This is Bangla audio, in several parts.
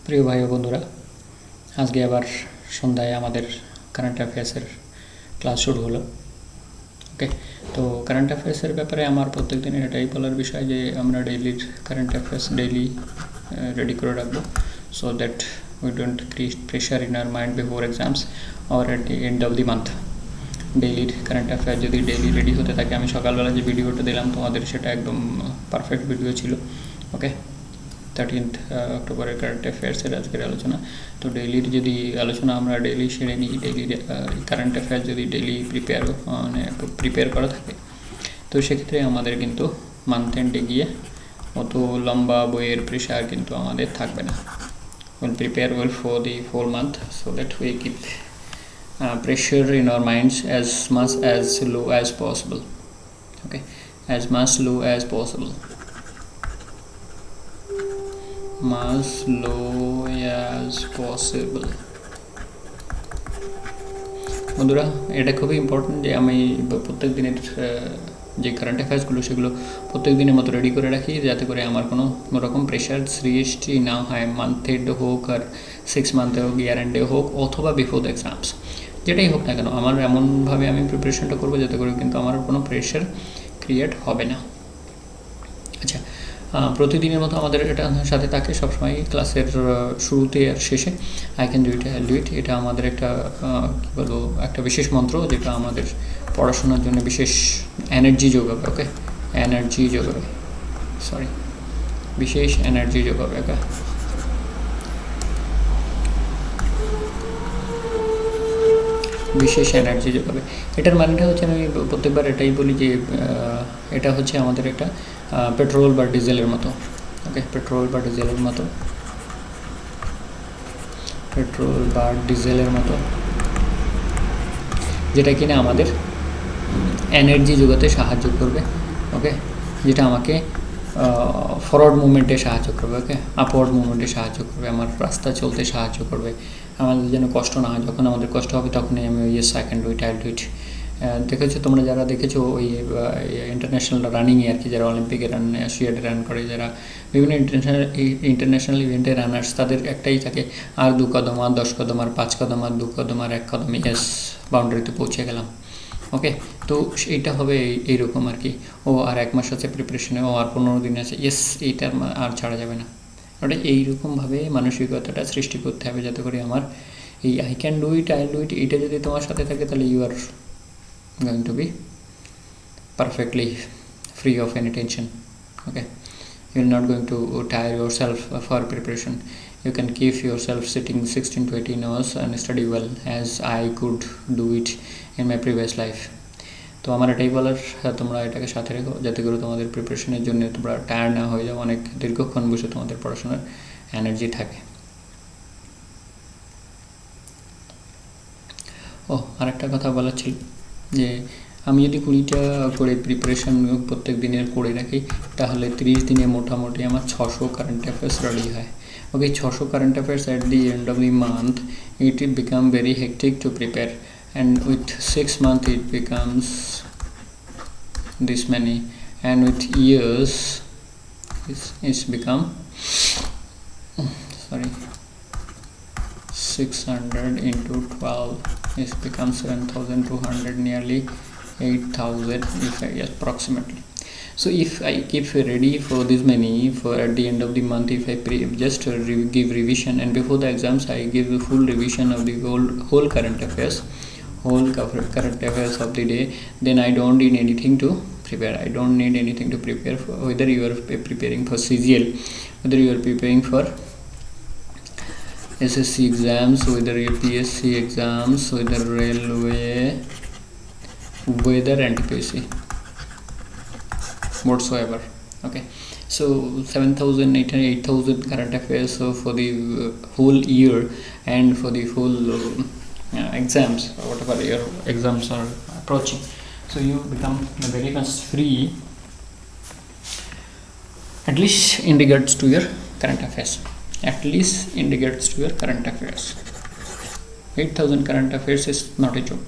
প্রিয় ভাই ও বন্ধুরা, আজকে আবার সন্ধ্যায় আমাদের কারেন্ট অ্যাফেয়ার্সের ক্লাস শুরু হলো। ওকে, তো কারেন্ট অ্যাফেয়ার্সের ব্যাপারে আমার প্রত্যেক দিনের এটাই বলার বিষয় যে আমরা ডেইলির কারেন্ট অ্যাফেয়ার্স ডেইলি রেডি করে রাখবো, so that we don't create pressure in our mind before exams or at the end of the month. ডেইলির কারেন্ট অ্যাফেয়ার যদি ডেইলি রেডি হতে থাকে, আমি সকালবেলা যে ভিডিওটা দিলাম তোমাদের সেটা একদম পারফেক্ট ভিডিও ছিল। ওকে, 13th অক্টোবরের কারেন্ট অ্যাফেয়ার্সের আজকের আলোচনা। তো ডেইলির যদি আলোচনা আমরা ডেইলি সেরে নিই, ডেইলি কারেন্ট অ্যাফেয়ার যদি ডেইলি প্রিপেয়ার করা থাকে, তো সেক্ষেত্রে আমাদের কিন্তু মান্থ এন্ডে গিয়ে অত লম্বা বইয়ের প্রেশার কিন্তু আমাদের থাকবে না। Will prepare well for the full month, so that we keep pressure in our minds as much as low as possible. Okay, as much low as possible, much low as possible. বন্ধুরা, এটা খুবই ইম্পর্টেন্ট যে আমি প্রত্যেক দিনের যে কারেন্ট অ্যাফেয়ার্সগুলো সেগুলো প্রত্যেক দিনের মতো রেডি করে রাখি, যাতে করে আমার কোনো রকম প্রেশার সৃষ্টি না হয়। মান্থ এন্ড হোক আর 6 মান্থে হোক, ইয়ার এন্ডে হোক, অথবা বিফোর দ্য এক্সামস, যেটাই হোক না কেন, আমার এমনভাবে আমি প্রিপারেশনটা করবো যাতে করে কিন্তু আমার কোনো প্রেশার ক্রিয়েট হবে না। আচ্ছা, প্রতিদিনের মতো আমাদের এটা সাথে থাকে সবসময় ক্লাসের শুরুতে আর শেষে, I can do it, I do ইট। এটা আমাদের একটা কী বলবো, একটা বিশেষ মন্ত্র যেটা আমাদের পড়াশোনার জন্য বিশেষ এনার্জি যোগাবে। ওকে, এনার্জি যোগাবে, বিশেষ এনার্জি যোগাবে। ওকে, বিশেষ এনার্জি যোগাবে। এটার মানেটা হচ্ছে, আমি প্রত্যেকবার এটাই বলি যে এটা হচ্ছে আমাদের একটা পেট্রোল বা ডিজেলের মতো। ওকে, পেট্রোল বা ডিজেলের মতো, পেট্রোল বা ডিজেলের মতো, যেটা কিনা আমাদের এনার্জি যোগাতে সাহায্য করবে। ওকে, যেটা আমাকে ফরওয়ার্ড মুভমেন্টে সাহায্য করবে। ওকে, আপওয়ার্ড মুভমেন্টে সাহায্য করবে, আমার রাস্তা চলতে সাহায্য করবে। আমাদের যেন কষ্ট না হয়, যখন আমাদের কষ্ট হবে তখনই আমি yes I can do it, I do ইট। দেখেছো তোমরা, যারা দেখেছো ওই ইন্টারন্যাশনাল রানিংয়ে আর কি, যারা অলিম্পিকে রান, এশিয়াডে রান করে, যারা বিভিন্ন ইন্টারন্যাশনাল ইভেন্টে রানার্স, তাদের একটাই থাকে, আর 2 কদম, আর 10 কদম, আর 5 কদম, আর 2 কদম, আর 1 কদম, ইয়েস বাউন্ডারিতে পৌঁছে গেলাম। ওকে, তো এইটা হবে এইরকম আর কি। ও আর 1 মাস আছে প্রিপারেশনে, ও আর 15 দিন আছে, ইয়েস এইটার আর ছাড়া যাবে না। ওটা এইরকমভাবে মানসিকতাটা সৃষ্টি করতে হবে যাতে করে আমার এই I can do it, I do it, এইটা যদি তোমার সাথে থাকে, তাহলে you are going to be perfectly free of any tension. Okay, you're not going to tire yourself for preparation. You can keep yourself sitting 16 to 18 hours and study well, as I could do it in my previous life. তো আমার এটাই বলার, তোমরা এটাকে সাথে রেখো যাতে করে তোমাদের প্রিপারেশনের জন্য তোমরা টায়ার্ড না হয়ে যাও, অনেক দীর্ঘক্ষণ বসে তোমাদের পড়াশোনার এনার্জি থাকে। ও আরেকটা কথা বলার ছিল যে আমি যদি 20টা করে প্রিপারেশন প্রত্যেক দিনের করে রাখি, তাহলে 30 দিনে মোটামুটি আমার 600 কারেন্ট অ্যাফেয়ার্স রেডি হয়। ওকে, 600 current affairs at the end of the month, it become very hectic to prepare, and with 6 months it becomes this many, and with years it's become 600 into 12 is becomes 7,200, nearly 8,000 if I approximately. So if I keep ready for this many, for at the end of the month, if I just give revision, and before the exams I give the full revision of the whole current affairs of the day, then I don't need anything to prepare. I don't need anything to prepare for, whether you are preparing for CGL, whether you are preparing for SSC exams, whether your PSC exams, whether railway, weather, NTPC, whatsoever. Okay, so 7,000, 8,000 current affairs for the whole year, and for the whole exams, or whatever your exams are approaching. So you become very much free, at least in regards to your current affairs. At least in regards to your current affairs, 8,000 current affairs is not a joke.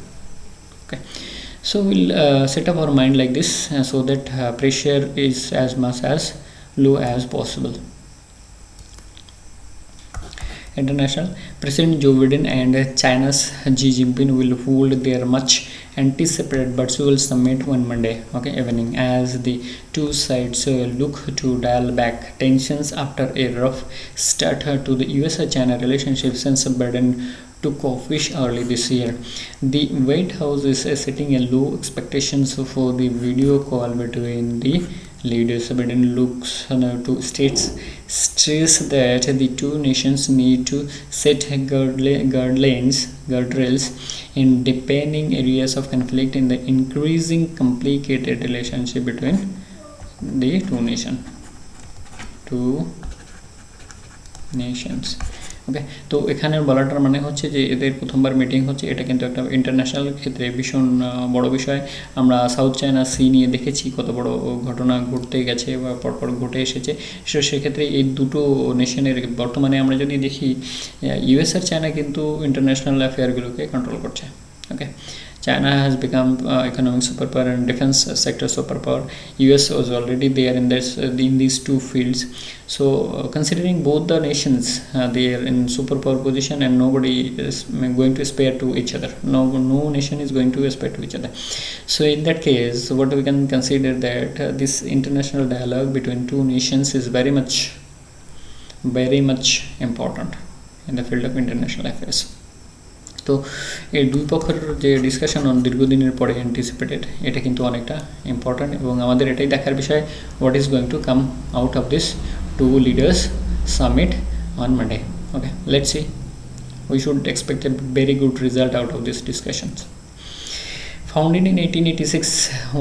Okay, so we'll set up our mind like this, so that pressure is as much as low as possible. International. President Joe Biden and China's Xi Jinping will hold their much anticipated virtual summit on Monday, okay, evening, as the two sides look to dial back tensions after a rough start to the US-China relationship since Biden took office early this year. The White House is setting a low expectations for the video call between the leaders. Biden looks to stress that the two nations need to set guardrails in depending areas of conflict in the increasing complicated relationship between the two nations. ওকে, তো এখানে বলাটার মানে হচ্ছে যে এদের প্রথমবার মিটিং হচ্ছে, এটা কিন্তু একটা ইন্টারন্যাশনাল ক্ষেত্রে ভীষণ বড় বিষয়। আমরা সাউথ চায়না সি নিয়ে দেখেছি কত বড় ঘটনা ঘটতে গেছে বা পরপর ঘটে এসেছে। সেক্ষেত্রে এই দুটো নেশনের বর্তমানে আমরা যদি দেখি, ইউএস আর চায়না কিন্তু ইন্টারন্যাশনাল অ্যাফেয়ারগুলোকে কন্ট্রোল করছে। ওকে, China has become economic superpower and defense sector superpower. US was already there in these two fields. So considering both the nations, they are in superpower position and nobody is going to spare to each other. No nation is going to spare to each other. So in that case, what we can consider that this international dialogue between two nations is very much important in the field of international affairs. তো এই দুই পক্ষের যে ডিসকাশন দীর্ঘদিনের পরে অ্যান্টিসিপেটেড, এটা কিন্তু অনেকটা ইম্পর্ট্যান্ট এবং আমাদের এটাই দেখার বিষয়, what is going to come out of this two leaders summit on Monday. Okay, let's see, we should expect a very good result out of this discussions. Founded in 1886,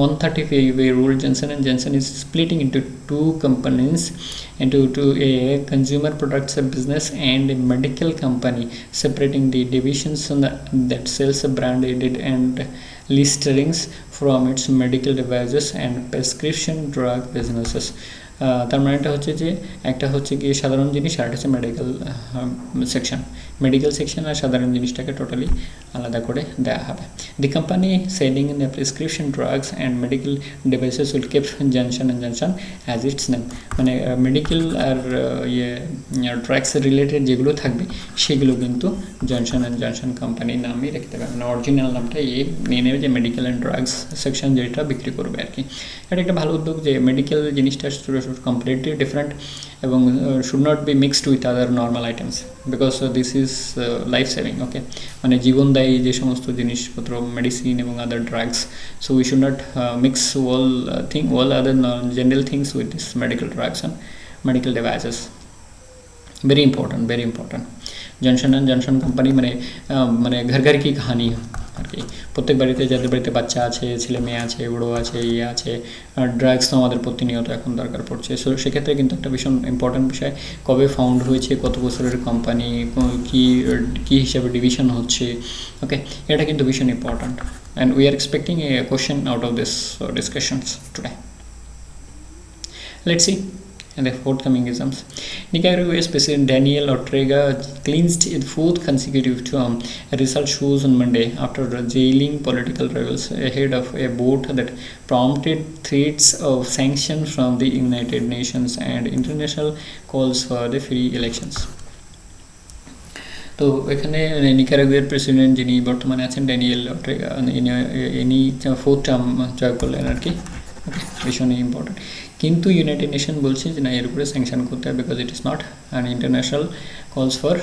135-year-old Johnson & Johnson is splitting into two companies, into a consumer products business and a medical company, separating the divisions that sells brand-aided and Listerines from its medical devices and prescription drug businesses. তার মানে এটা হচ্ছে যে একটা হচ্ছে কি সাধারণ জিনিস আর একটা হচ্ছে মেডিকেল সেকশন আর সাধারণ জিনিসটাকে টোটালি আলাদা করে দেওয়া হবে। The company selling in prescription drugs and medical devices will keep Johnson and Johnson as it's name, মানে মেডিকেল আর ড্রাগস রিলেটেড যেগুলো থাকবে সেগুলো কিন্তু জনসন অ্যান্ড জনসন কোম্পানির নামই রাখতে হবে, মানে অরিজিনাল নামটা নিয়ে নেবে যে মেডিকেল অ্যান্ড ড্রাগস সেকশন যেটা বিক্রি করবে আর কি। এটা একটা ভালো উদ্যোগ যে মেডিকেল জিনিসটা completely different এবং should not be mixed with other normal items because this is life saving. okay, মানে জীবনদায়ী যে সমস্ত জিনিসপত্র মেডিসিন এবং আদার drugs, so we should not mix all other general things with this medical drugs and medical devices. very important. Johnson and Johnson company মানে ঘর ঘর কি কাহানি আর কি, প্রত্যেক বাড়িতে যাদের বাড়িতে বাচ্চা আছে, ছেলে মেয়ে আছে, বুড়ো আছে, আছে, ড্রাগস তো আমাদের প্রতিনিয়ত এখন দরকার পড়ছে। সো সেক্ষেত্রে কিন্তু একটা ভীষণ ইম্পর্ট্যান্ট বিষয়, কবে ফাউন্ড হয়েছে, কত বছরের কোম্পানি, কী হিসাবে ডিভিশন হচ্ছে, ওকে, এটা কিন্তু ভীষণ important and we are expecting a question out of this discussions today. Let's see and the forthcoming exams. Nicaragua's President Daniel Ortega clinched its fourth consecutive term. A result shows on Monday after jailing political rivals ahead of a vote that prompted threats of sanctions from the United Nations and international calls for the free elections. তো এখানে নিকারাগুয়ার প্রেসিডেন্ট যিনি বর্তমানে আছেন ড্যানিয়েল অর্টেগা, ইনি ফোর্থ টার্ম জয় করলেন আর কি, ওকে, ভীষণই ইম্পর্টেন্ট। কিন্তু ইউনাইটেড নেশন বলছে যে না, এর উপরে স্যাংশন করতে হবে because it is not an international কলস ফর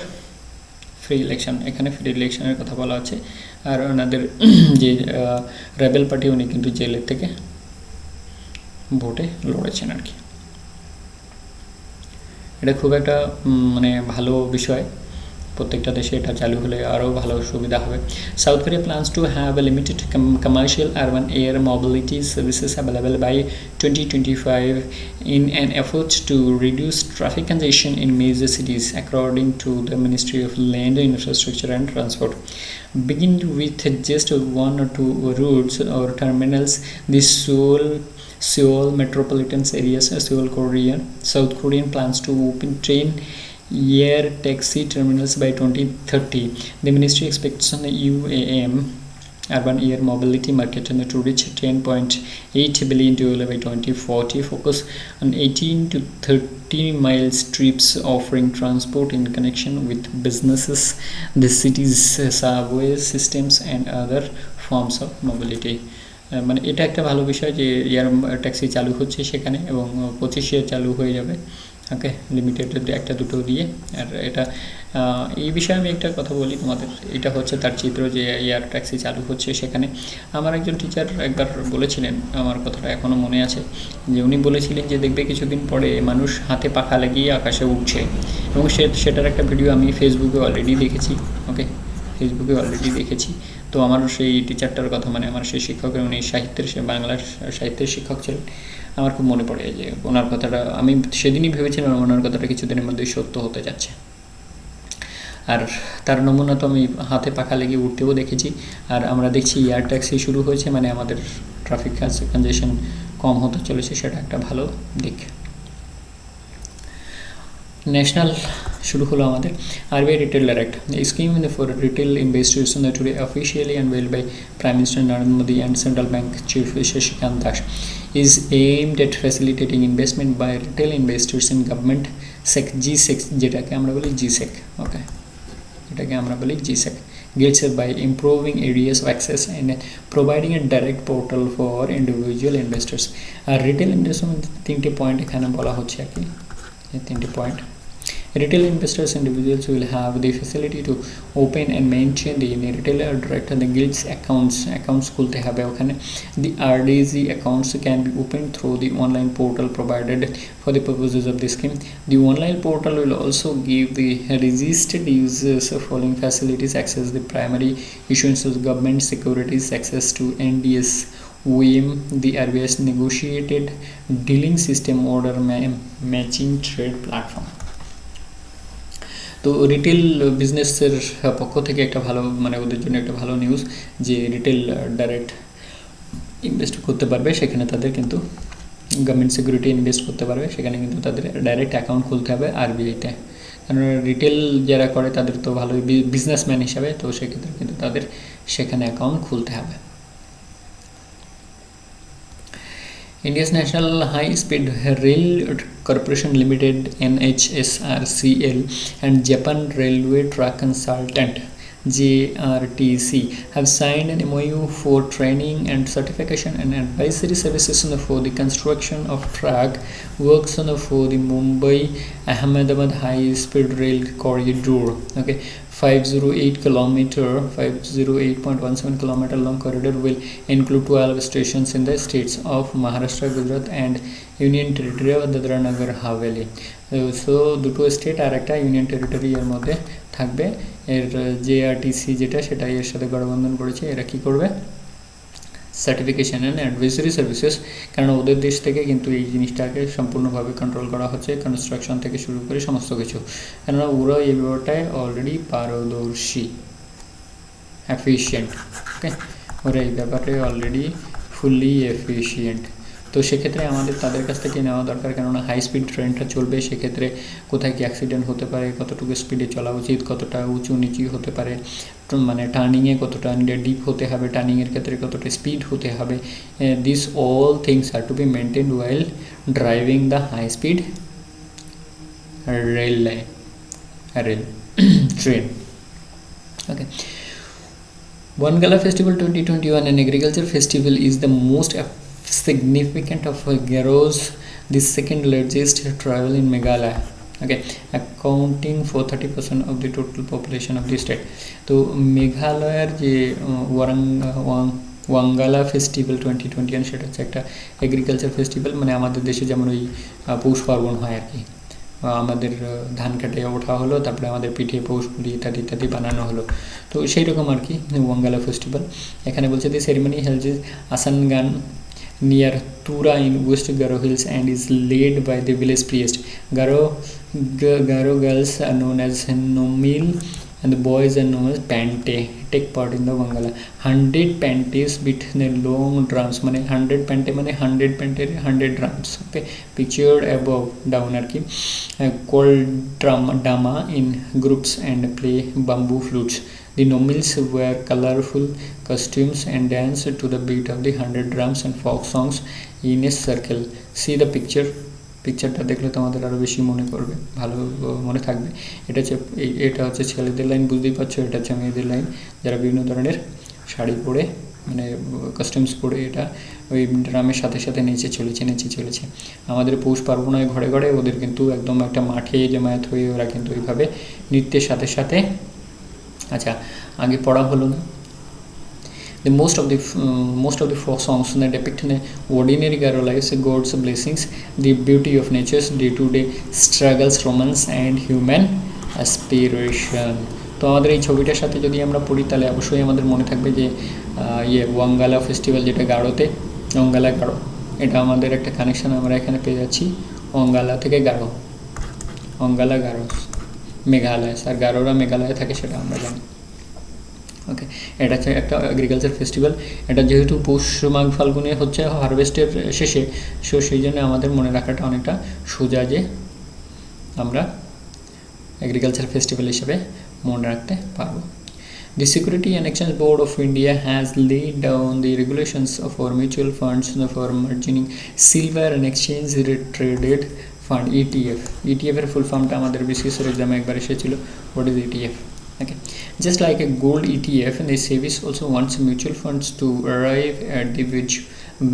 ফ্রি ইলেকশন। এখানে ফ্রি ইলেকশনের কথা বলা আছে। আর ওনাদের যে রেবেল পার্টি, উনি কিন্তু জেলের থেকে ভোটে লড়েছেন আর কি। এটা খুব একটা মানে ভালো বিষয়, প্রত্যেকটা দেশে এটা চালু হলে আরও ভালো সুবিধা হবে। South Korea plans to have a limited commercial urban air mobility services available by 2025 in an effort to reduce traffic congestion in major cities, according to the Ministry of Land, Infrastructure and Transport. Begin with just one or two routes or terminals. The Seoul metropolitan areas, South Korean plans to open train air taxi terminals by 2030. The ministry expects an UAM urban air mobility market and to reach 10.8 billion dollar by 2040. Focus on 18 to 30 miles trips, offering transport in connection with businesses, the cities, subway systems and other forms of mobility. মানে এটা একটা ভালো বিষয় যে এয়ার ট্যাক্সি চালু হচ্ছে সেখানে, এবং 25-এ চালু হয়ে যাবে। ওকে, লিমিটেড একটা দুটো দিয়ে। আর এটা এই বিষয়ে আমি একটা কথা বলি তোমাদের, এটা হচ্ছে তার চিত্র যে এয়ার ট্যাক্সি চালু হচ্ছে সেখানে। আমার একজন টিচার একবার বলেছিলেন, আমার কথাটা এখনও মনে আছে, যে উনি বলেছিলেন যে দেখবে কিছুদিন পরে মানুষ হাতে পাখা লাগিয়ে আকাশে উঠছে, এবং সেটার একটা ভিডিও আমি ফেসবুকে অলরেডি দেখেছি। ওকে, ফেসবুকে অলরেডি দেখেছি। তো আমার সেই টিচারটার কথা, মানে আমার সেই শিক্ষকের, উনি বাংলার সাহিত্যের শিক্ষক ছিলেন, আমার খুব মনে পড়ে যে ওনার কথাটা আমি সেদিনই ভেবেছিলাম ওনার কথাটা কিছুদিনের মধ্যেই সত্য হতে যাচ্ছে। আর তার নমুনা তো আমি হাতে পাখা লেগে উঠতেও দেখেছি। আর আমরা দেখছি এয়ার ট্যাক্সি শুরু হয়েছে, মানে আমাদের ট্রাফিক কনজেশন কম হতে চলেছে, সেটা একটা ভালো দিক। ন্যাশনাল শুরু হলো আমাদের RBI retailer act, scheme for retail investors today officially unveiled by prime minister Narendra Modi and central bank chief Shaktikanta Das, is aimed at facilitating investment by retail investors in government G6, যেটাকে আমরা বলি GSEC। ওকে, এটাকে আমরা বলি GSEC gets by improving areas of access and providing a direct portal for individual investors। আর রিটেল ইনভেস্টমেন্ট 3টে পয়েন্ট এখানে বলা হচ্ছে আর কি, এই 3টে point. Retail investors individuals will have the facility to open and maintain the retailer direct and the guilds accounts খুলতে হবে ওখানে। The RDZ accounts can be opened through the online portal provided for the purposes of the scheme. The online portal will also give the registered users following facilities: access the primary issuance of government securities, access to NDS OEM, the RBI's negotiated dealing system, order matching trade platform। তো রিটেল বিজনেসের পক্ষ থেকে একটা ভালো, মানে ওদের জন্য একটা ভালো নিউজ যে রিটেল ডাইরেক্ট ইনভেস্ট করতে পারবে, সেখানে তাদের কিন্তু গভর্নমেন্ট সিকিউরিটি ইনভেস্ট করতে পারবে, সেখানে কিন্তু তাদের ডাইরেক্ট অ্যাকাউন্ট খুলতে হবে আরবিআইতে। কারণ রিটেল যারা করে তাদের তো ভালোই বিজনেসম্যান হিসাবে, তো সেক্ষেত্রে কিন্তু তাদের সেখানে অ্যাকাউন্ট খুলতে হবে। India's National High Speed Rail Corporation Limited NHSRCL and Japan Railway Track Consultant JRTC have signed an MOU for training and certification and advisory services for the construction of track works for the Mumbai Ahmedabad High Speed Rail Corridor. Okay, 508.17 kilometer long corridor will include 12 stations in the states of Maharashtra, Gujarat and Union Territory of Dadra Nagar Haveli। So দুটো স্টেট আর একটা ইউনিয়ন টেরিটরি এর মধ্যে থাকবে। এর জেআরটিসি যেটা, সেটা এর সাথে গঠবন্ধন করেছে। এরা কী করবে? সার্টিফিকেশন অ্যান্ড অ্যাডভাইজারি সার্ভিসেস, কারণ ওদের দেশ থেকে কিন্তু এই জিনিসটাকে সম্পূর্ণভাবে কন্ট্রোল করা হচ্ছে, কনস্ট্রাকশন থেকে শুরু করে সমস্ত কিছু, কেননা ওরা এই ব্যাপারটায় অলরেডি পারদর্শী, এফিশিয়েন্ট। ওকে, ওরা এই ব্যাপারে অলরেডি ফুললি এফিশিয়েন্ট। তো সেক্ষেত্রে আমাদের তাদের কাছ থেকে নেওয়া দরকার, কেননা হাই স্পিড ট্রেনটা চলবে, সেক্ষেত্রে কোথায় কি অ্যাক্সিডেন্ট হতে পারে, কতটুকু স্পিডে চলা উচিত, কতটা উঁচু নিচু হতে পারে, মানে টার্নিংয়ে কতটা ডিপ হতে হবে, টার্নিংয়ের ক্ষেত্রে কতটা স্পিড হতে হবে, this all things are to be maintained while driving the high speed rail train. Okay, Wangala Festival 2021, an agriculture festival, is the most significant of Garo's, the second largest travel in Meghalaya, okay, accounting for 30% of the total population of the state। তো মেঘালয়ের যে ওয়াঙ্গালা ফেস্টিভ্যাল 2021, সেটা হচ্ছে একটা এগ্রিকালচার ফেস্টিভ্যাল, মানে আমাদের দেশে যেমন ওই পৌষ পার্বণ হয় আর কি, আমাদের ধান কাটে ওঠা হলো, তারপরে আমাদের পিঠে পৌষ পুলি ইত্যাদি ইত্যাদি বানানো হলো, তো সেই রকম আর কি ওয়াঙ্গালা ফেস্টিভ্যাল। এখানে বলছে the ceremony held Asanang near Tura in West Garo Hills and is led by the village priest. Garo girls are known as Nomil and the boys are known as Pante take part in the Wangala। 100 pantes beat the long drums, মানে 100 pante মানে 100 pante 100 drums, okay, pictured above down আর কি, called dama in groups and play bamboo flutes। The Nomils wear colorful costumes and dance to the beat of the 100 drums and folk songs in a circle. See the picture. পিকচারটা দেখলে তোমাদের আরও বেশি মনে করবে, ভালো মনে থাকবে। এটা হচ্ছে ছেলেদের লাইন, বুঝতেই পারছো। এটা হচ্ছে মেয়েদের লাইন, যারা বিভিন্ন ধরনের শাড়ি পরে মানে কস্টিউমস পরে এটা ওই ড্রামের সাথে সাথে নেচে চলেছে। আমাদের পৌষ পার্বণে ঘরে ঘরে ওদের কিন্তু একদম একটা মাঠে জমায়েত হয়ে ওরা কিন্তু ওইভাবে নৃত্যের সাথে সাথে। আচ্ছা, আগে পড়া হলো না। The most of the folk songs that depict an ordinary Garo lives, God's blessings, the beauty of nature's day-to-day struggles, romance and human aspiration. তো আমাদের এই ছবিটার সাথে যদি আমরা পড়ি তাহলে অবশ্যই আমাদের মনে থাকবে যে ওয়াঙ্গালা ফেস্টিভ্যাল, যেটা গারোতে, অঙ্গালা গারো, এটা আমাদের একটা কানেকশান আমরা এখানে পেয়ে যাচ্ছি। অঙ্গালা থেকে গারো, অঙ্গালা গারো মেঘালয়, আর গারোরা মেঘালয়ে থাকে সেটা আমরা জানি। ওকে, এটা হচ্ছে একটা এগ্রিকালচার ফেস্টিভ্যাল। এটা যেহেতু পৌষ মাঘ ফাল্গুনে হচ্ছে হারভেস্টের শেষে, সেই জন্য আমাদের মনে রাখাটা অনেকটা সোজা যে আমরা এগ্রিকালচার ফেস্টিভ্যাল হিসেবে মনে রাখতে পারবো। The Security and Exchange Board of India has laid down the regulations for mutual funds for merging silver and exchange traded fund, ETF. ETF এর ফুল ফর্মটা আমাদের বিসিএস এর এক্সামে একবার এসেছিল। What is ETF? Okay, just like a gold ETF, the SEBI also wants mutual funds to arrive at the which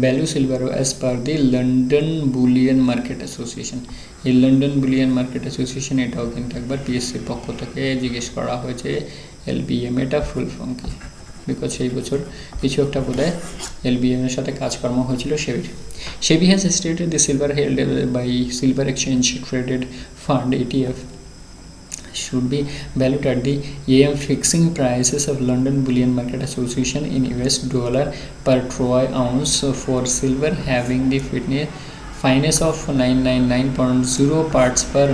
value silver as per the London Bullion Market Association. এই লন্ডন বুলিয়ান মার্কেট অ্যাসোসিয়েশন, এটাও কিন্তু একবার পিএসসির পক্ষ থেকে জিজ্ঞেস করা হয়েছে LBM এটা ফুল ফর্ম কি, বিকজ সেই বছর কিছু একটা বোধহয় LBM এর সাথে কাজকর্ম হয়েছিল সেবির। SEBI has stated the silver held by silver exchange traded fund ETF should be valued at the AM fixing prices of London Bullion Market Association in US dollar per troy ounce for silver having the fineness of 999.0 parts per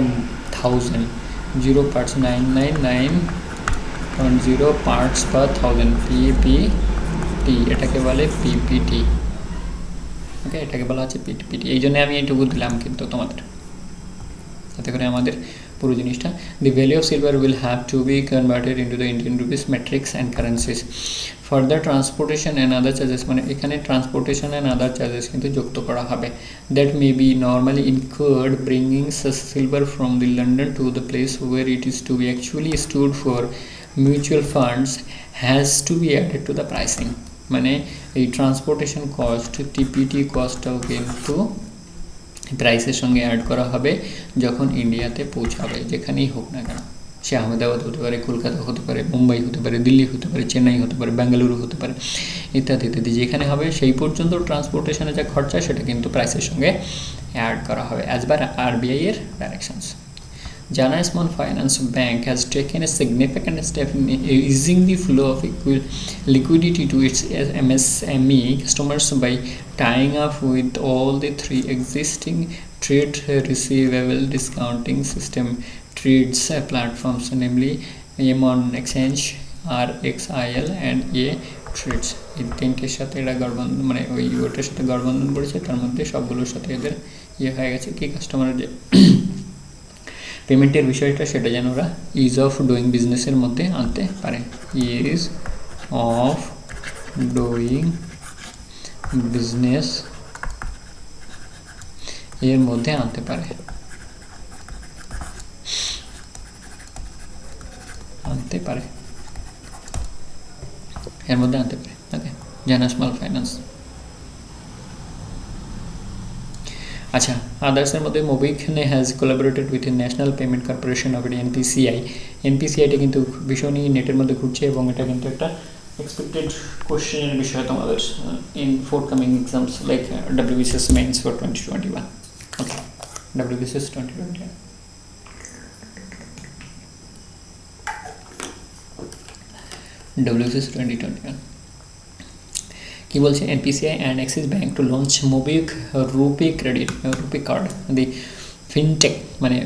thousand, 0 parts 999.0 parts per thousand, PPT, এটাকে বলে PPT। ওকে, এটাকে বলা হচ্ছে PPT। এই জন্য আমি এইটুকু দিলাম কিন্তু তোমাদের, যাতে করে আমাদের পুরো জিনিসটা। The value of silver will have to be converted into the Indian rupees, metrics and currencies. Further transportation and other charges, মানে এখানে transportation and other charges কিন্তু যুক্ত করা হবে, that may be normally incurred bringing silver from the London to the place where it is to be actually stored for mutual funds has to be added to the pricing. মানে এই ট্রান্সপোর্টেশন কস্ট, টিপিটি কস্টটাও কিন্তু প্রাইসের সঙ্গে অ্যাড করা হবে যখন ইন্ডিয়াতে পৌঁছাবে, যেখানেই হোক না কেন। সে আহমেদাবাদ হতে পারে, কলকাতা হতে পারে, মুম্বাই হতে পারে, দিল্লি হতে পারে, চেন্নাই হতে পারে, বেঙ্গালুরু হতে পারে, ইত্যাদি ইত্যাদি। যেখানে হবে সেই পর্যন্ত ট্রান্সপোর্টেশনের যা খরচা সেটা কিন্তু প্রাইসের সঙ্গে অ্যাড করা হবে অ্যাজ পার RBI এর directions. Jana Small Finance Bank has taken a significant step in easing the flow of liquidity to its MSME customers by tying up with all the three existing trade receivable discounting system trades platforms, namely M1 Exchange, RXIL and A Trades. এই তিনটের সাথে এরা গঠবন্ধন, মানে ওটার সাথে গঠবন্ধন করেছে, তার মধ্যে সবগুলোর সাথে এদের হয়ে গেছে কি, কাস্টমারের যে পেমেন্টের বিষয়টা সেটা যেন ওরা ইজ অফ ডুইং বিজনেসের মধ্যে আনতে পারে, ইজ অফ ডুইং বিজনেস এর মধ্যে আনতে পারে, এর মধ্যে আনতে পারে। ওকে, জানা স্মল ফাইন্যান্স। আচ্ছা, আদার্সের মধ্যে মোবিকনে has collaborated with national payment corporation of NPCI। NPCIটা কিন্তু ভীষণই নেটের মধ্যে ঘুরছে এবং এটা কিন্তু একটা এক্সপেক্টেড কোশ্চেনের বিষয় তোমাদের in forthcoming exams like WBCS mains for 2021। Okay, WBCS 2021, WBCS 2021 কি বলছে, NPCI and Axis Bank to launch Mobic Rupee card, the fintech মানে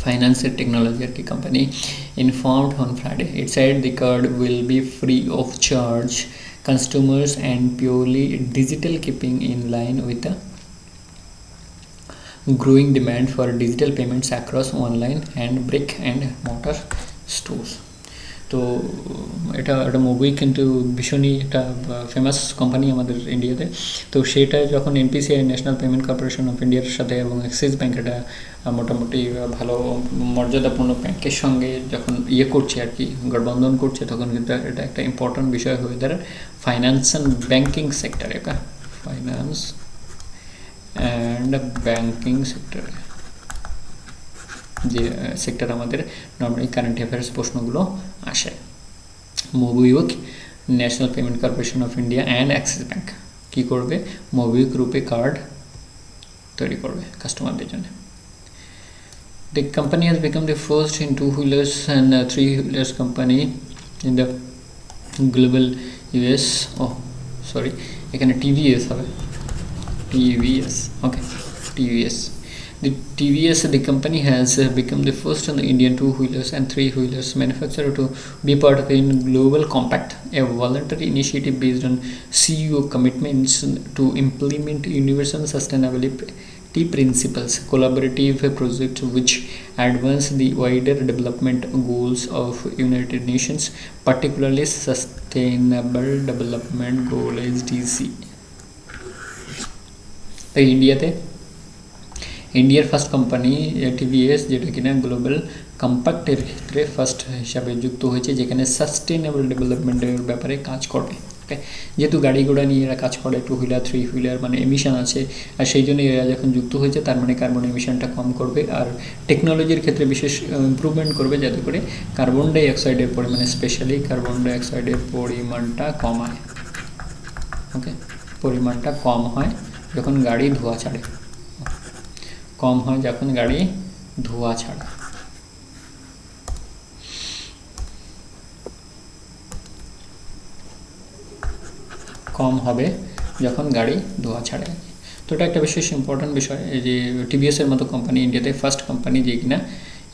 ফাইন্যান্সের টেকনোলজি আর কি company informed on Friday. It said the card will be free of charge consumers and purely digital, keeping in line with the growing demand for digital payments across online and brick and mortar stores. তো এটা একটা মুভি কিন্তু ভীষণই একটা ফেমাস কোম্পানি আমাদের ইন্ডিয়াতে। তো সেটা যখন NPCI national payment corporation of ইন্ডিয়ার সাথে এবং অ্যাক্সিস ব্যাঙ্ক, এটা মোটামুটি ভালো মর্যাদাপূর্ণ ব্যাংকের সঙ্গে যখন করছে আর কি, গঠবন্ধন করছে, তখন কিন্তু এটা একটা ইম্পর্ট্যান্ট বিষয় হয়ে দাঁড়ায় ফাইন্যান্স অ্যান্ড ব্যাঙ্কিং সেক্টরে, ফাইন্যান্স অ্যান্ড ব্যাঙ্কিং সেক্টরে, যে সেক্টর আমাদের নর্মালি কারেন্ট অ্যাফেয়ার্স প্রশ্নগুলো আসে। MobiKwik, national payment corporation of India and Axis Bank কী করবে? মোবিকুইক রূপে কার্ড তৈরি করবে কাস্টমারদের জন্য। The company has become the first in two-wheelers and three-wheelers company in the global US. এখানে TVS হবে, TVS, okay, TVS. The company has become the first in the Indian two-wheelers and three-wheelers manufacturer to be part of a global compact, a voluntary initiative based on CEO commitments to implement universal sustainability principles, collaborative project which advance the wider development goals of United Nations, particularly Sustainable Development Goal SDG. তাই ইন্ডিয়ার ফার্স্ট কোম্পানি টিভিএস, যেটা কিনা গ্লোবাল কম্প্যাক্টের ক্ষেত্রে ফার্স্ট হিসাবে যুক্ত হয়েছে, যেখানে সাস্টেনেবল ডেভেলপমেন্টের ব্যাপারে কাজ করবে। ওকে, যেহেতু গাড়ি ঘোড়া নিয়ে এরা কাজ করে, টু হুইলার থ্রি হুইলার মানে এমিশন আছে, আর সেই জন্য এরা যখন যুক্ত হয়েছে তার মানে কার্বন এমিশনটা কম করবে, আর টেকনোলজির ক্ষেত্রে বিশেষ ইমপ্রুভমেন্ট করবে যাতে করে কার্বন ডাই অক্সাইডের পরিমাণে, স্পেশালি কার্বন ডাই অক্সাইডের পরিমাণটা কমায়। ওকে, পরিমাণটা কম হয় যখন গাড়ি ধোঁয়া ছাড়ে, কম হয় যখন গাড়ি ধোঁয়া ছাড়ে। কম হবে যখন গাড়ি ধোঁয়া ছাড়ে। তো এটা একটা বিশেষ ইম্পর্ট্যান্ট বিষয়, এই যে টিভিএসের মতো কোম্পানি ইন্ডিয়াতে ফার্স্ট কোম্পানি যে কিনা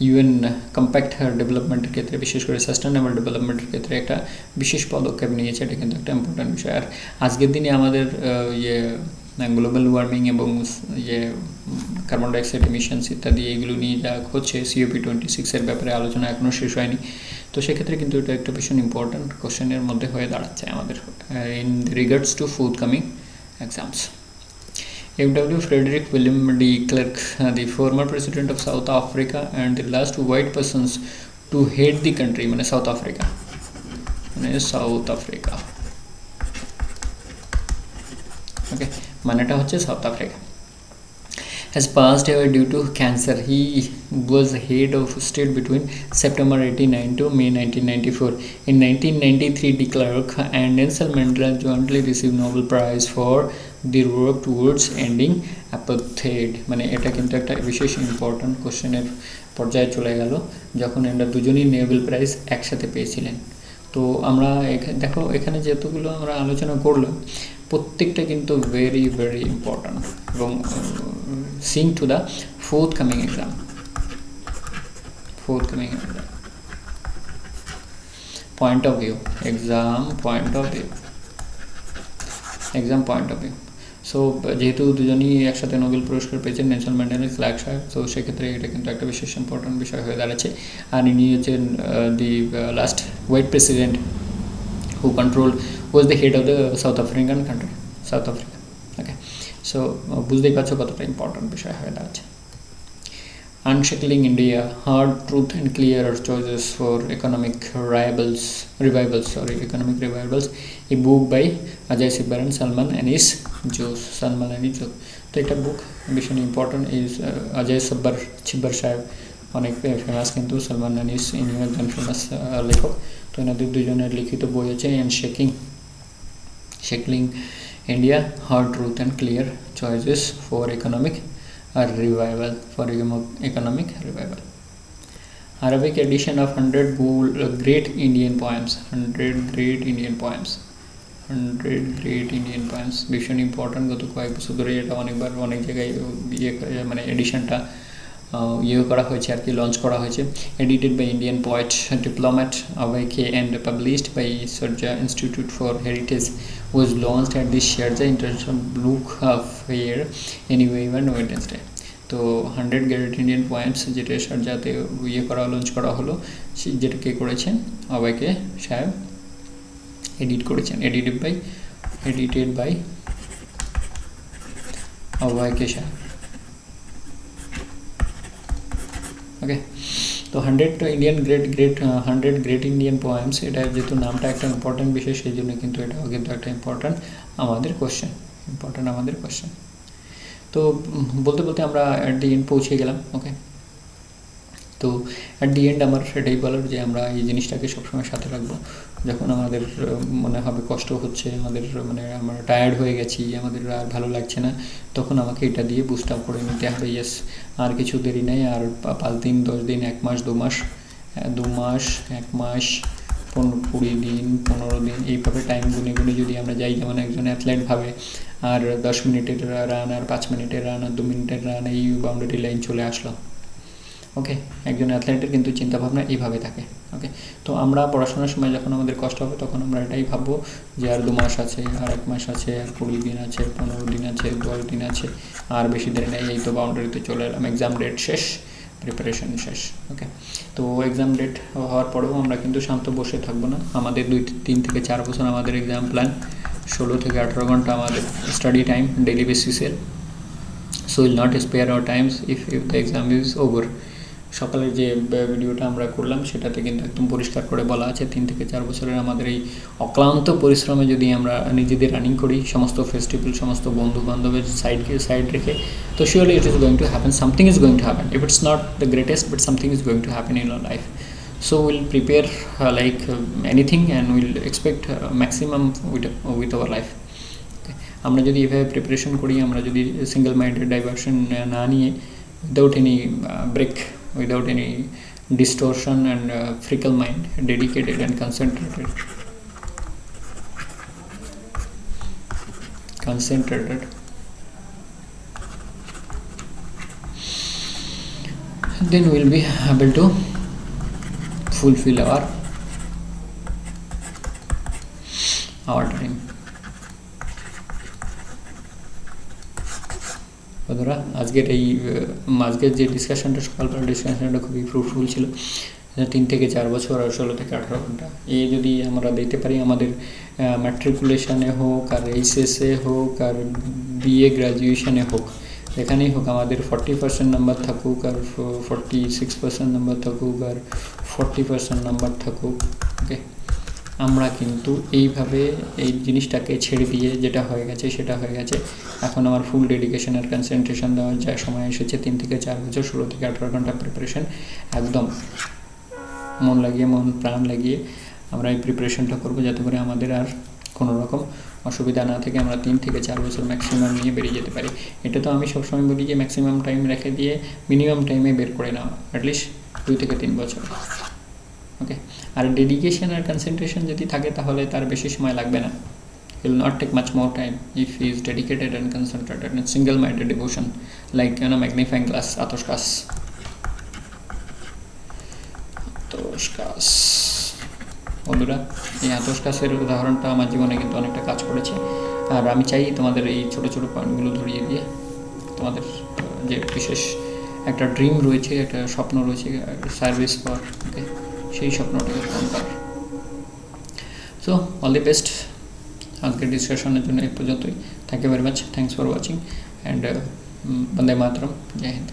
ইউএন কম্প্যাক্ট ডেভেলপমেন্টের ক্ষেত্রে, বিশেষ করে সাস্টেনেবল ডেভেলপমেন্টের ক্ষেত্রে একটা বিশেষ পদক্ষেপ নিয়েছে। এটা কিন্তু একটা ইম্পর্ট্যান্ট বিষয়। আর আজকের দিনে আমাদের গ্লোবাল ওয়ার্মিং এবং কার্বন ডাইঅক্সাইড এমিশনস ইত্যাদি এইগুলো নিয়ে যা হচ্ছে, COP26 ব্যাপারে আলোচনা এখনও শেষ হয়নি। তো সেক্ষেত্রে কিন্তু এটা একটা ভীষণ ইম্পর্ট্যান্ট কোশ্চেনের মধ্যে হয়ে দাঁড়াচ্ছে আমাদের in regards to fourth coming exams. F.W. Frederick William de Klerk, the former president of South Africa and the last white persons to head the country, মানে সাউথ আফ্রিকা, ওকে, মানেটা হচ্ছে south Africa, has passed away due to cancer. He was head of state between September 1989 to May 1994. In 1993, de Klerk and Nelson Mandela jointly received Nobel Prize for their work towards ending apartheid. মানে এটা কিন্তু একটা বিশেষ ইম্পর্ট্যান্ট কোশ্চেনের পর্যায়ে চলে গেল, যখন এরা দুজনই নোবেল প্রাইজ একসাথে পেয়েছিলেন। তো আমরা দেখো এখানে যেতগুলো আমরা আলোচনা করলাম প্রত্যেকটা কিন্তু ভেরি ভেরি ইম্পর্ট্যান্ট, এবং seeing to the forthcoming exam point of view, exam point of view। So যেহেতু দুজনই একসাথে নোবেল পুরস্কার পেয়েছেন, নেলসন ম্যান্ডেলা, ক্লার্ক সাহেব, তো সেক্ষেত্রে এটা কিন্তু একটা বিশেষ ইম্পর্ট্যান্ট বিষয় হয়ে দাঁড়াচ্ছে। আর ইনি হচ্ছেন the last white president who control was the head of the south African country, south Africa. Okay, so বুঝতেই পারছো কতটা ইম্পর্ট্যান্ট বিষয় হয়ে দাঁড়াচ্ছে। Unshackling India, Hard Truth and Clear Choices for Economic Revivals, a book by Ajay Sibbar and Salman Anis Jose। তো একটা বুক ভীষণ ইম্পর্ট্যান্ট। এই অজয় ছিব্বার সাহেব অনেক ফেমাস, কিন্তু সালমান আনিস ইনিও একজন ফেমাস লেখক। তো এনাদের দুজনের লিখিত বই আছে Unshackling India, Hard Truth and Clear Choices for Economic Revival, Arabic edition of 100 great Indian poems, 100 great Indian poems ভীষণ ইম্পর্ট্যান্ট। গত কয়েক বছর ধরে এটা অনেকবার অনেক জায়গায় মানে এডিশনটা করা হয়েছে আর কি, লঞ্চ করা হয়েছে। Edited by Indian poet diplomat Abhay K and published by Sharjah Institute for Heritage, was launched at the Sharjah International Book Fair on Wednesday। তো 100 গ্রেট ইন্ডিয়ান পোয়েমস যেটা যাতে লঞ্চ করা হলো, যেটা কে করেছেন, অভয়কে সাহেব এডিট করেছেন, এডিটেড বাই অভয়কে সাহেব। ওকে, তো 100 গ্রেট ইন্ডিয়ান পোয়েমস, এটা যেহেতু নামটা একটা ইম্পর্ট্যান্ট বিষয়, সেই জন্য কিন্তু এটাও কিন্তু একটা ইম্পর্ট্যান্ট আমাদের কোশ্চেন। তো বলতে বলতে আমরা অ্যাট দি এন্ড পৌঁছে গেলাম। ওকে, তো অ্যাট দি এন্ড আমার এটাই বলার যে আমরা এই জিনিসটাকে সবসময় সাথে রাখবো। যখন আমাদের মনে হবে কষ্ট হচ্ছে, আমাদের মানে আমরা টায়ার্ড হয়ে গেছি, আমাদের আর ভালো লাগছে না, তখন আমাকে এটা দিয়ে বুস্ট আপ করে নিতে হবে। ইয়েস, আর কিছু দেরি নেই, আর 5 দিন, 10 দিন, 1 মাস, 2 মাস, 1 মাস, 20 দিন, 15 দিন, এইভাবে টাইম গুনে গুনে যদি আমরা যাই, যেমন একজন অ্যাথলেট ভাবে আর 10 মিনিটের রান, আর 5 মিনিটের রান, আর 2 মিনিটের রান, এই বাউন্ডারি লাইন চলে আসলো। ওকে, একজন অ্যাথলেটের কিন্তু চিন্তাভাবনা এইভাবে থাকে। ওকে, তো আমরা পড়াশোনার সময় যখন আমাদের কষ্ট হবে, তখন আমরা এটাই ভাববো যে আর 2 মাস আছে, আর 1 মাস আছে, আর 20 দিন আছে, 15 দিন আছে, 10 দিন আছে, আর বেশি দেরি নেই, এই তো বাউন্ডারিতে চলে এলাম, এক্সাম ডেট শেষ, প্রিপারেশন শেষ। ওকে, তো এক্সাম ডেট হওয়ার পরেও আমরা কিন্তু শান্ত বসে থাকবো না। আমাদের 3 থেকে 4 বছর আমাদের এক্সাম প্ল্যান, 16 থেকে 18 ঘন্টা আমাদের স্টাডি টাইম ডেইলি বেসিসের। So will not spare our times if the exam is over. সকালের যে ভিডিওটা আমরা করলাম, সেটাতে কিন্তু একদম পরিষ্কার করে বলা আছে 3 থেকে 4 বছরের আমাদের এই অক্লান্ত পরিশ্রমে যদি আমরা নিজেদের রানিং করি, সমস্ত ফেস্টিভ্যাল, সমস্ত বন্ধু বান্ধবের সাইড রেখে, তো surely it is going to happen, something is going to happen. If it's not the greatest, but something is going to happen in our life. So we'll prepare like anything, and we'll expect maximum with our life. আমরা যদি এভাবে প্রিপারেশন করি, আমরা যদি সিঙ্গেল মাইন্ডেড ডাইভার্সন না নিয়ে, without any break, without any distortion and fickle mind, dedicated and concentrated, then we'll be able to fulfill our dream. বন্ধুরা, আজকের যে ডিসকাশনটা, সকালবেলা ডিসকাশনটা খুবই ফ্রুটফুল ছিল। 3 থেকে 4 বছর আর 16 থেকে 18 ঘন্টা, যদি আমরা দিতে পারি, আমাদের ম্যাট্রিকুলেশনে হোক, আর এইচএসে হোক, আর বিএ গ্র্যাজুয়েশনে হোক, যেখানেই হোক, আমাদের 40% নাম্বার থাকুক, আর 46% নাম্বার থাকুক, আর 40% নাম্বার থাকুক, ওকে, আমরা কিন্তু এইভাবে এই জিনিসটাকে ছেড়ে দিয়ে, যেটা হয়ে গেছে সেটা হয়ে গেছে, এখন আমার ফুল ডেডিকেশন আর কনসেন্ট্রেশন দেওয়ার যা সময় এসেছে, 3 থেকে 4 বছর, 16 থেকে 18 ঘন্টা প্রিপারেশন, একদম মন লাগিয়ে, মন প্রাণ লাগিয়ে আমরা এই প্রিপারেশনটা করবো, যাতে করে আমাদের আর কোনো রকম অসুবিধা না থেকে আমরা 3 থেকে 4 বছর ম্যাক্সিমাম নিয়ে বেরিয়ে যেতে পারি। এটা তো আমি সবসময় বলি যে ম্যাক্সিমাম টাইম রেখে দিয়ে মিনিমাম টাইমে বের করে নেওয়া, অ্যাটলিস্ট 2 থেকে 3 বছর। ওকে, আর ডেডিকেশন আর কনসেন্ট্রেশন যদি থাকে, তাহলে তার বেশি সময় লাগবে না। It will not take much more time if he is dedicated and concentrated and single-minded devotion, like magnifying glass, Atoshkas. বন্ধুরা, এই আতশকাশের উদাহরণটা আমার জীবনে কিন্তু অনেকটা কাজ করেছে, আর আমি চাই তোমাদের এই ছোটো ছোটো পয়েন্টগুলো ধরিয়ে দিয়ে তোমাদের যে বিশেষ একটা ড্রিম রয়েছে, একটা স্বপ্ন রয়েছে, সার্ভিস পাওয়ার, ওকে, সেই স্বপ্নটাকে পূরণ করার। So all the best. আজকের ডিসকাশনের জন্য এই পর্যন্তই। Thank you very much, thanks for watching, and Vande Mataram, Jai Hind.